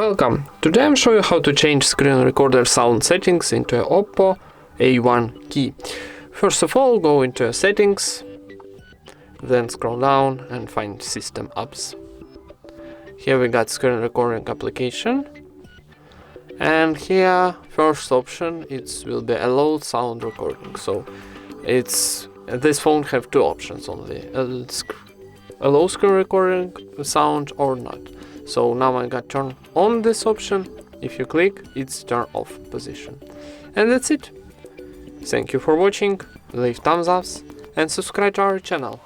Welcome! Today I'm showing you how to change screen recorder sound settings into Oppo A1K. First of all, go into settings, then scroll down and find system apps. Here we got screen recording application, and here first option it will be allow sound recording. So this phone have two options only, allow screen recording sound or not. So now I got turn on this option. If you click, it's turn off position. And that's it. Thank you for watching, leave thumbs ups and subscribe to our channel.